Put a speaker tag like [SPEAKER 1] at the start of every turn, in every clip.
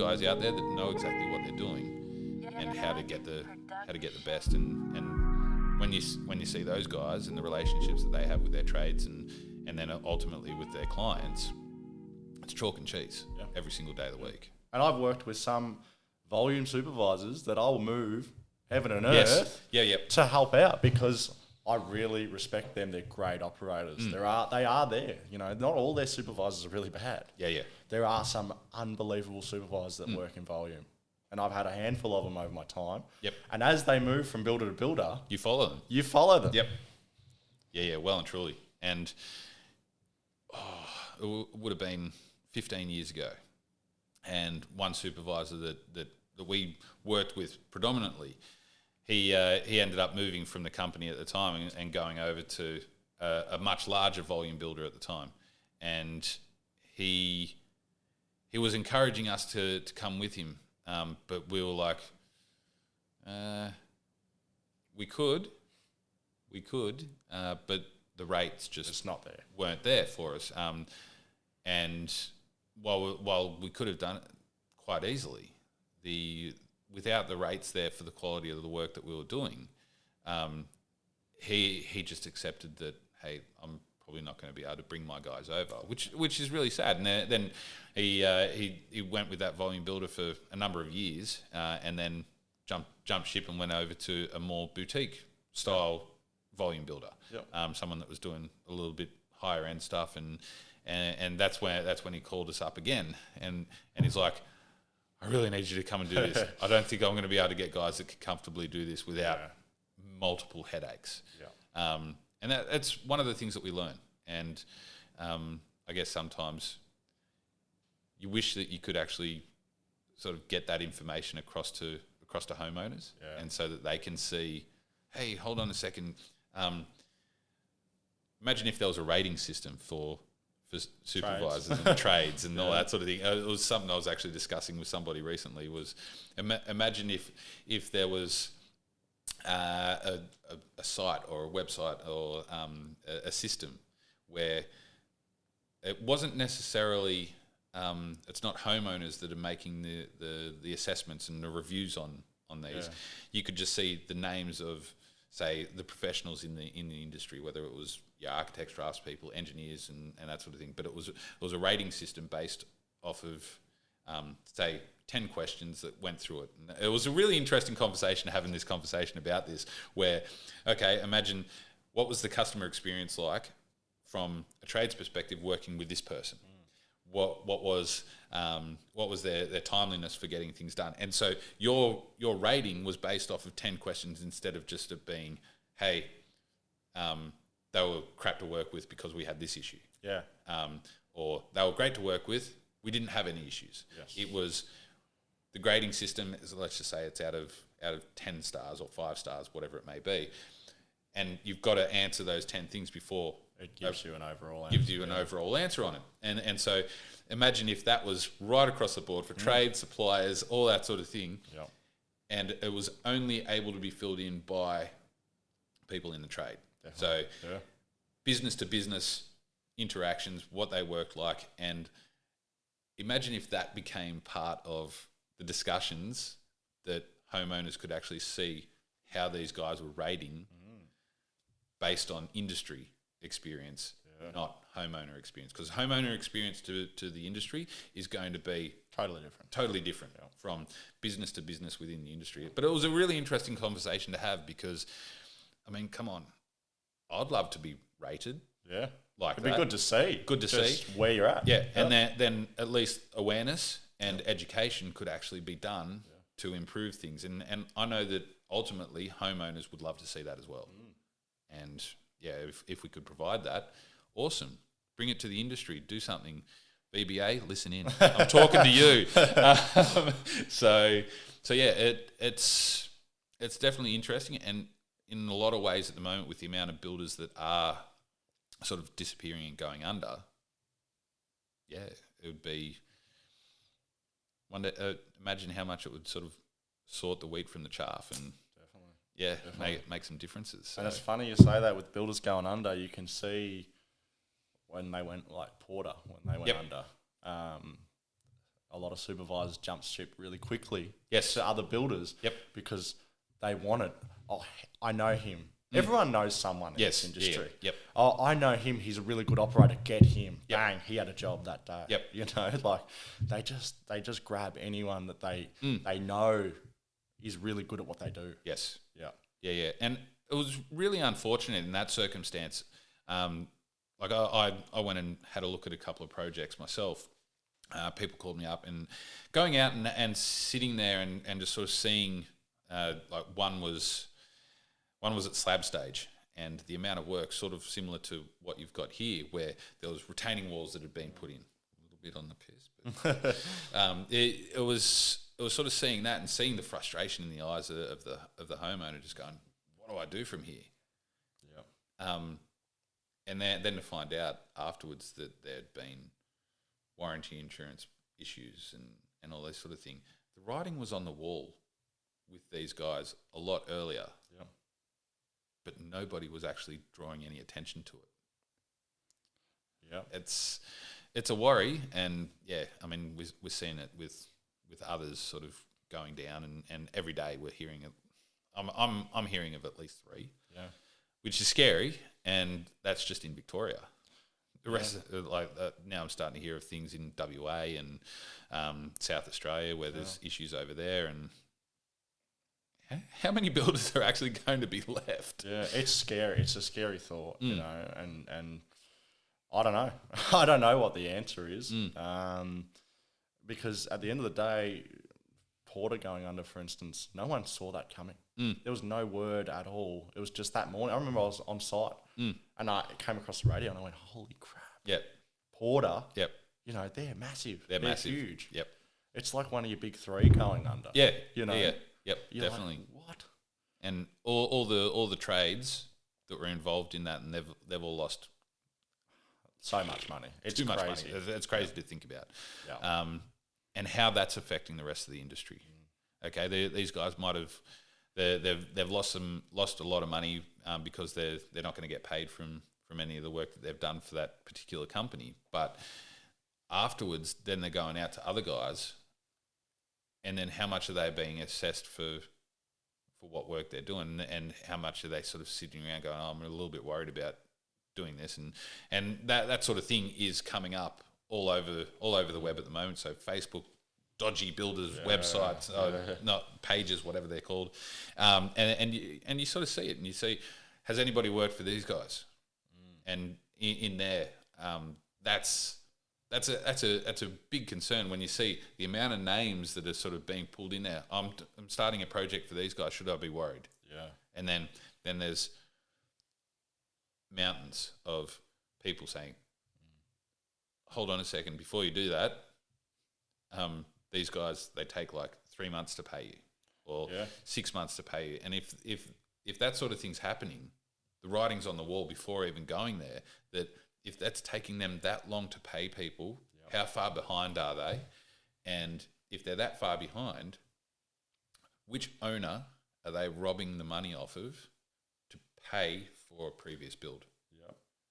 [SPEAKER 1] guys out there that know exactly what they're doing and how to get the best. And when you see those guys and the relationships that they have with their trades and then ultimately with their clients, it's chalk and cheese every single day of the week.
[SPEAKER 2] And I've worked with some volume supervisors that I'll move heaven and earth to help out because I really respect them. They're great operators. They are there. You know, not all their supervisors are really bad. There are some unbelievable supervisors that work in volume. And I've had a handful of them over my time. And as they move from builder to builder,
[SPEAKER 1] you follow them. Yeah, well and truly. And it would have been 15 years ago. And one supervisor that we worked with predominantly, he ended up moving from the company at the time and going over to a much larger volume builder at the time. And he was encouraging us to come with him, but we were like, we could, but the rates just weren't there for us. And while we could have done it quite easily, without the rates there for the quality of the work that we were doing, he just accepted that, hey, I'm probably not going to be able to bring my guys over, which is really sad. And then he went with that volume builder for a number of years, and then jumped ship and went over to a more boutique style volume builder, someone that was doing a little bit higher end stuff, and that's when he called us up again, and he's like, I really need you to come and do this. I don't think I'm going to be able to get guys that can comfortably do this without multiple headaches. And that's one of the things that we learn. And I guess sometimes you wish that you could actually sort of get that information across to homeowners, and so that they can see, hey, hold on a second. Imagine if there was a rating system for supervisors and trades and all that sort of thing. It was something I was actually discussing with somebody recently. Was imagine if there was a site or a website or a system where it wasn't necessarily it's not homeowners that are making the assessments and the reviews on these. You could just see the names of, say, the professionals in the industry, whether it was architects, draftspeople, engineers, and that sort of thing. But it was a rating system based off of, say, 10 questions that went through it. And it was a really interesting conversation, having this conversation about this, where, okay, imagine what was the customer experience like from a trades perspective working with this person. What was their timeliness for getting things done? And so your rating was based off of 10 questions instead of just it being, hey, they were crap to work with because we had this issue. Or they were great to work with, we didn't have any issues. It was the grading system, let's just say it's out of 10 stars or 5 stars, whatever it may be. And you've got to answer those 10 things before
[SPEAKER 2] it gives you an overall
[SPEAKER 1] answer on it. And so imagine if that was right across the board for trade, suppliers, all that sort of thing. And it was only able to be filled in by people in the trade. So business to business interactions, what they worked like. And imagine if that became part of the discussions that homeowners could actually see how these guys were rating based on industry experience, not homeowner experience. Because homeowner experience to the industry is going to be totally different from business to business within the industry. But it was a really interesting conversation to have because, I mean, come on, I'd love to be rated. Like
[SPEAKER 2] it'd be good to see. Where you're at.
[SPEAKER 1] And then at least awareness and education could actually be done to improve things. And I know that ultimately homeowners would love to see that as well. And if we could provide that, awesome. Bring it to the industry. Do something. BBA, listen in. I'm talking to you. So it's definitely interesting, and in a lot of ways at the moment, with the amount of builders that are sort of disappearing and going under, it would be imagine how much it would sort of sort the wheat from the chaff and make some differences. So.
[SPEAKER 2] And it's funny you say that with builders going under. You can see when they went like Porter, when they went under. a lot of supervisors jump ship really quickly
[SPEAKER 1] Yes.
[SPEAKER 2] to other builders
[SPEAKER 1] Yep.
[SPEAKER 2] because they want it. Oh, I know him. Everyone knows someone in
[SPEAKER 1] Yes.
[SPEAKER 2] this industry.
[SPEAKER 1] Yeah. Yep.
[SPEAKER 2] Oh, I know him. He's a really good operator. Get him.
[SPEAKER 1] Yep.
[SPEAKER 2] Bang, he had a job that day.
[SPEAKER 1] Yep.
[SPEAKER 2] You know, like they just grab anyone that they know is really good at what they do.
[SPEAKER 1] Yes.
[SPEAKER 2] Yeah.
[SPEAKER 1] Yeah, yeah. And it was really unfortunate in that circumstance. Like I went and had a look at a couple of projects myself. People called me up and going out and sitting there and just sort of seeing, like one was at slab stage, and the amount of work sort of similar to what you've got here, where there was retaining walls that had been put in. A little bit on the piss, but it was sort of seeing that and seeing the frustration in the eyes of the homeowner, just going, what do I do from here?
[SPEAKER 2] Yeah.
[SPEAKER 1] And then to find out afterwards that there had been warranty insurance issues and all this sort of thing. The writing was on the wall with these guys a lot earlier, but nobody was actually drawing any attention to it.
[SPEAKER 2] Yeah,
[SPEAKER 1] it's a worry, and yeah, I mean we're seeing it with others sort of going down, and every day we're hearing of. I'm hearing of at least 3.
[SPEAKER 2] Yeah,
[SPEAKER 1] which is scary, and that's just in Victoria. The rest, now I'm starting to hear of things in WA and South Australia where there's issues over there, and how many builders are actually going to be left?
[SPEAKER 2] Yeah, it's scary. It's a scary thought, you know, and I don't know. I don't know what the answer is, because at the end of the day, Porter going under, for instance, no one saw that coming. There was no word at all. It was just that morning. I remember I was on site and I came across the radio and I went, holy crap.
[SPEAKER 1] Yep.
[SPEAKER 2] Porter,
[SPEAKER 1] Yep.
[SPEAKER 2] you know, they're massive.
[SPEAKER 1] They're massive.
[SPEAKER 2] Huge.
[SPEAKER 1] Yep.
[SPEAKER 2] It's like one of your big 3 going under.
[SPEAKER 1] Yeah.
[SPEAKER 2] You know?
[SPEAKER 1] Yeah. Yep.
[SPEAKER 2] You're
[SPEAKER 1] Definitely.
[SPEAKER 2] Like, what?
[SPEAKER 1] And all the trades that were involved in that, and they've all lost
[SPEAKER 2] so much money. It's
[SPEAKER 1] too
[SPEAKER 2] crazy.
[SPEAKER 1] much money. It's crazy to think about.
[SPEAKER 2] Yeah.
[SPEAKER 1] And how that's affecting the rest of the industry. Okay, these guys might have they've lost a lot of money because they're not going to get paid from any of the work that they've done for that particular company. But afterwards, then they're going out to other guys, and then how much are they being assessed for what work they're doing, and how much are they sort of sitting around going, oh, I'm a little bit worried about doing this, and that sort of thing is coming up all over the web at the moment. So Facebook, dodgy builders websites, not pages, whatever they're called, and you sort of see it, and you see, has anybody worked for these guys? And in there, that's a big concern when you see the amount of names that are sort of being pulled in there. I'm starting a project for these guys. Should I be worried?
[SPEAKER 2] Yeah.
[SPEAKER 1] And then there's mountains of people saying, hold on a second, before you do that, these guys, they take like 3 months to pay you, or 6 months to pay you. And if that sort of thing's happening, the writing's on the wall before even going there, that if that's taking them that long to pay people, how far behind are they? And if they're that far behind, which owner are they robbing the money off of to pay for a previous build?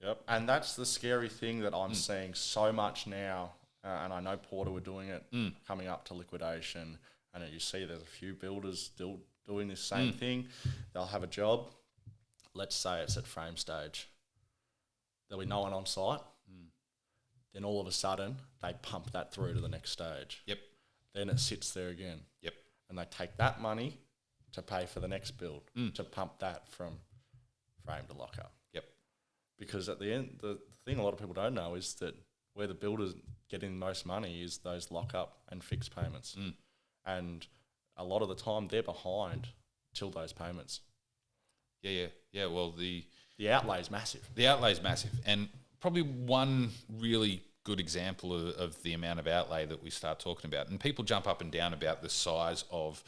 [SPEAKER 2] Yep. And that's the scary thing that I'm seeing so much now. And I know Porter were doing it coming up to liquidation. And you see there's a few builders still doing this same thing. They'll have a job. Let's say it's at frame stage. There'll be no one on site. Then all of a sudden, they pump that through to the next stage.
[SPEAKER 1] Yep.
[SPEAKER 2] Then it sits there again.
[SPEAKER 1] Yep.
[SPEAKER 2] And they take that money to pay for the next build, to pump that from frame to lock up.
[SPEAKER 1] Yep.
[SPEAKER 2] Because at the end, the thing a lot of people don't know is that where the builders getting the most money is those lock-up and fixed payments. And a lot of the time, they're behind till those payments.
[SPEAKER 1] Yeah. Well, the
[SPEAKER 2] outlay is massive.
[SPEAKER 1] The outlay is massive, and probably one really good example of the amount of outlay that we start talking about. And people jump up and down about the size of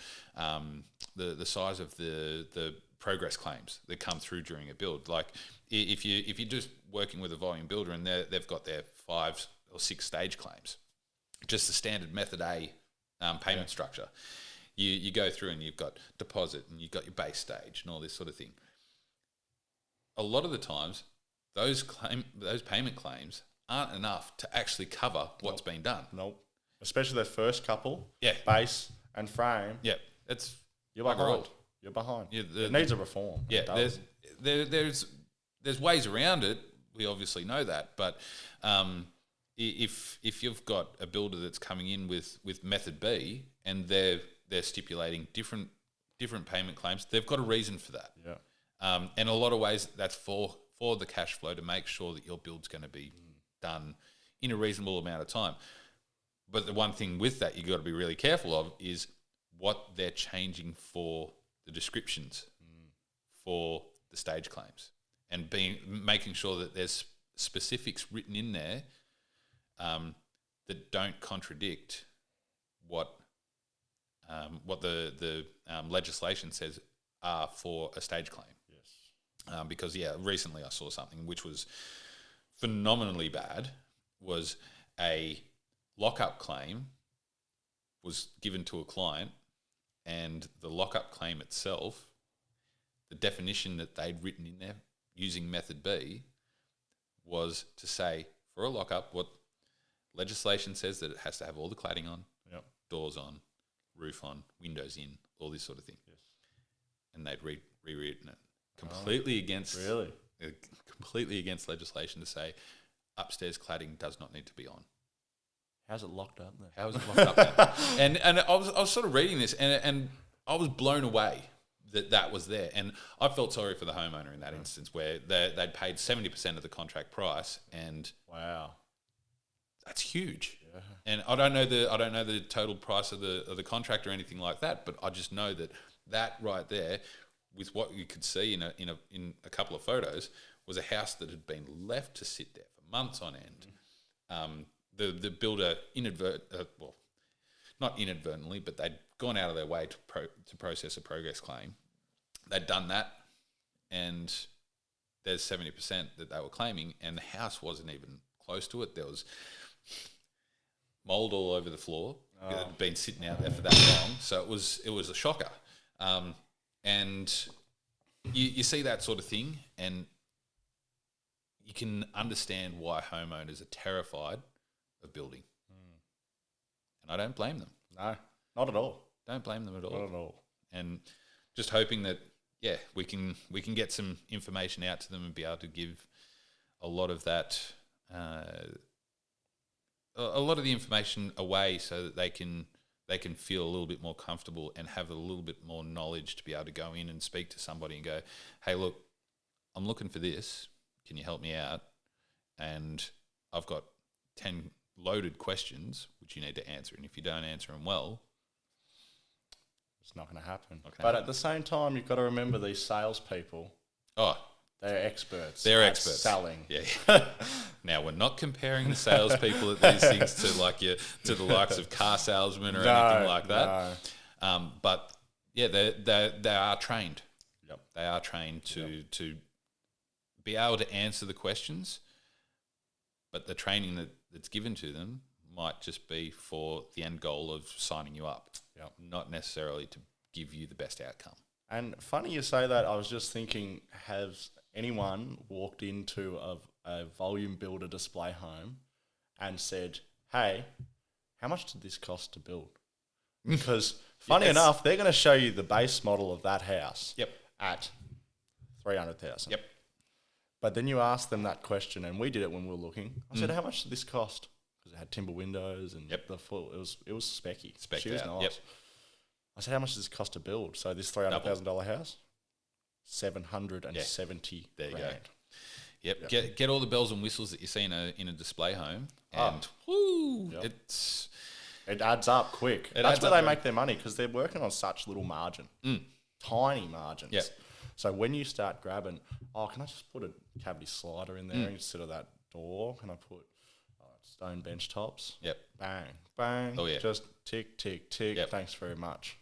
[SPEAKER 1] the size of the progress claims that come through during a build. Like if you're just working with a volume builder and they've got their 5 or 6 stage claims, just the standard method A payment structure. You go through and you've got deposit and you've got your base stage and all this sort of thing. A lot of the times, those payment claims aren't enough to actually cover what's been done.
[SPEAKER 2] Nope. especially their first couple.
[SPEAKER 1] Yeah.
[SPEAKER 2] Base and frame.
[SPEAKER 1] Yeah, you're
[SPEAKER 2] behind. You're behind. Yeah, it needs a reform.
[SPEAKER 1] Yeah, there's ways around it. We obviously know that, but if you've got a builder that's coming in with method B and they're stipulating different payment claims, they've got a reason for that.
[SPEAKER 2] Yeah.
[SPEAKER 1] And a lot of ways that's for the cash flow to make sure that your build's going to be done in a reasonable amount of time. But the one thing with that you've got to be really careful of is what they're changing for the descriptions for the stage claims, and making sure that there's specifics written in there that don't contradict what the legislation says are for a stage claim. Yes. Because recently I saw something which was phenomenally bad. Was a lockup claim was given to a client, and the lockup claim itself, the definition that they'd written in there using method B was to say for a lockup what legislation says that it has to have all the cladding on, doors on, roof on, windows in, all this sort of thing. Yes. And they'd rewritten it completely against legislation to say upstairs cladding does not need to be on.
[SPEAKER 2] How's it locked up then?
[SPEAKER 1] How is it locked up then? And I was sort of reading this and I was blown away that was there. And I felt sorry for the homeowner in that instance where they'd paid 70% of the contract price, and
[SPEAKER 2] wow,
[SPEAKER 1] that's huge. Yeah. And I don't know the total price of the contract or anything like that, but I just know that right there, with what you could see in a couple of photos, was a house that had been left to sit there for months on end. The builder not inadvertently, but they'd gone out of their way to process a progress claim. They'd done that, and there's 70% that they were claiming, and the house wasn't even close to it. There was mold all over the floor. It had been sitting out there for that long, so it was a shocker. And you see that sort of thing, and you can understand why homeowners are terrified of building. And I don't blame them.
[SPEAKER 2] No, not at all.
[SPEAKER 1] Don't blame them at all.
[SPEAKER 2] Not at all.
[SPEAKER 1] And just hoping that, we can get some information out to them and be able to give a lot of that, a lot of the information away so that they can feel a little bit more comfortable and have a little bit more knowledge to be able to go in and speak to somebody and go, hey, look, I'm looking for this. Can you help me out? And I've got 10 loaded questions which you need to answer. And if you don't answer them well,
[SPEAKER 2] it's not going to happen. But at the same time, you've got to remember these salespeople.
[SPEAKER 1] Oh,
[SPEAKER 2] they're experts.
[SPEAKER 1] They're experts.
[SPEAKER 2] Selling.
[SPEAKER 1] Yeah. Now, we're not comparing the salespeople at these things to the likes of car salesmen or anything like that. No. But they are trained.
[SPEAKER 2] Yep.
[SPEAKER 1] They are trained to be able to answer the questions, but the training that's given to them might just be for the end goal of signing you up, not necessarily to give you the best outcome.
[SPEAKER 2] And funny you say that. I was just thinking, has anyone walked into a volume builder display home and said, hey, how much did this cost to build? Because funny enough, they're going to show you the base model of that house at $300,000.
[SPEAKER 1] Yep.
[SPEAKER 2] But then you ask them that question, and we did it when we were looking. I said, how much did this cost? Because it had timber windows and the full. It was specky. She was nice. Yep. I said, how much does this cost to build? So this $300,000 house, $770,000.
[SPEAKER 1] There you go. Yep. Get all the bells and whistles that you see in a display home, and
[SPEAKER 2] it adds up quick. That's where they make their money, because they're working on such little margin, tiny margins.
[SPEAKER 1] Yep.
[SPEAKER 2] So when you start grabbing, can I just put a cavity slider in there instead of that door? Can I put stone bench tops?
[SPEAKER 1] Yep.
[SPEAKER 2] Bang, bang.
[SPEAKER 1] Oh yeah.
[SPEAKER 2] Just tick, tick, tick. Yep. Thanks very much.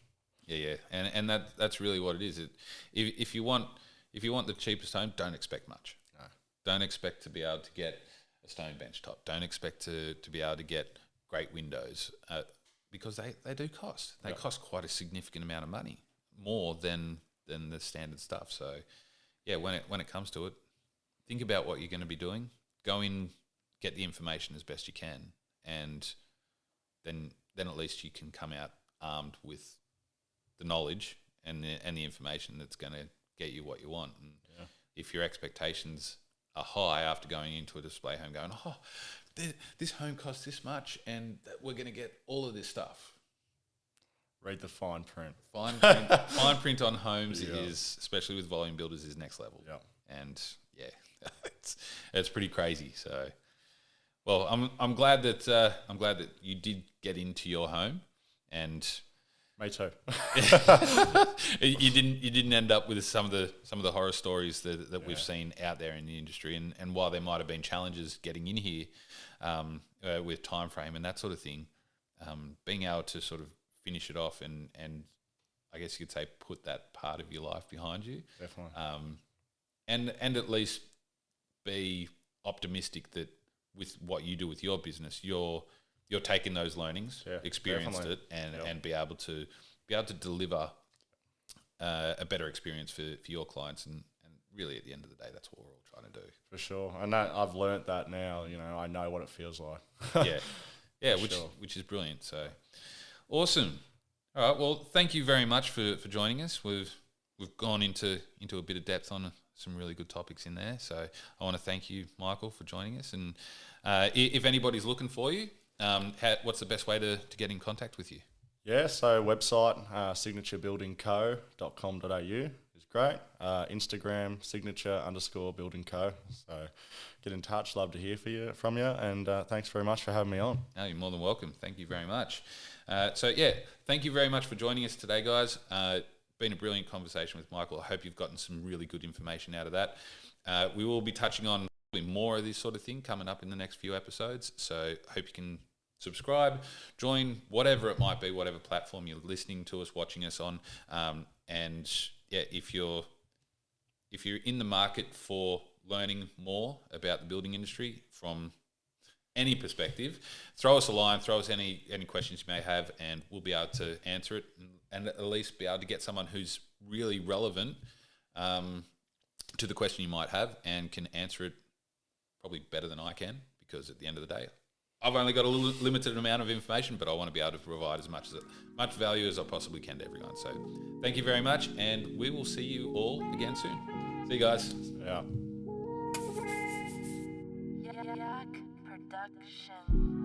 [SPEAKER 1] Yeah. And that's really what it is. If you want the cheapest home, don't expect much.
[SPEAKER 2] No.
[SPEAKER 1] Don't expect to be able to get a stone bench top. Don't expect to be able to get great windows, because they do cost. They cost quite a significant amount of money, more than the standard stuff. So when it comes to it, think about what you're going to be doing. Go in, get the information as best you can, and then at least you can come out armed with the knowledge and the information that's going to get you what you want. And if your expectations are high after going into a display home, going, oh, this home costs this much, and we're going to get all of this stuff.
[SPEAKER 2] Read the fine print.
[SPEAKER 1] Fine print on homes is, especially with volume builders, is next level.
[SPEAKER 2] Yeah,
[SPEAKER 1] and it's pretty crazy. So, well, I'm glad that you did get into your home, and
[SPEAKER 2] me too.
[SPEAKER 1] you didn't end up with some of the horror stories that we've seen out there in the industry, and while there might have been challenges getting in here with time frame and that sort of thing, being able to sort of finish it off and I guess you could say put that part of your life behind you,
[SPEAKER 2] definitely,
[SPEAKER 1] and at least be optimistic that with what you do with your business, you're taking those learnings, experienced
[SPEAKER 2] definitely.
[SPEAKER 1] it, and be able to deliver a better experience for your clients, and really at the end of the day, that's what we're all trying to do.
[SPEAKER 2] For sure, and I've learnt that now. I know what it feels like.
[SPEAKER 1] Which is brilliant. So awesome. All right, well, thank you very much for joining us. We've gone into a bit of depth on some really good topics in there. So I want to thank you, Michael, for joining us. And if anybody's looking for you, what's the best way to get in contact with you?
[SPEAKER 2] Yeah, so website, signaturebuildingco.com.au is great. Instagram, signature_buildingco. So get in touch. Love to hear from you. And thanks very much for having me on.
[SPEAKER 1] No, you're more than welcome. Thank you very much. Thank you very much for joining us today, guys. Been a brilliant conversation with Michael. I hope you've gotten some really good information out of that. We will be touching on probably more of this sort of thing coming up in the next few episodes. So hope you can subscribe, join, whatever it might be, whatever platform you're listening to us, watching us on. If you're in the market for learning more about the building industry from any perspective, throw us a line, throw us any questions you may have, and we'll be able to answer it, and at least be able to get someone who's really relevant to the question you might have and can answer it probably better than I can, because at the end of the day, I've only got a limited amount of information, but I want to be able to provide as much value as I possibly can to everyone. So thank you very much, and we will see you all again soon. See you guys.
[SPEAKER 2] Yeah.
[SPEAKER 3] Production.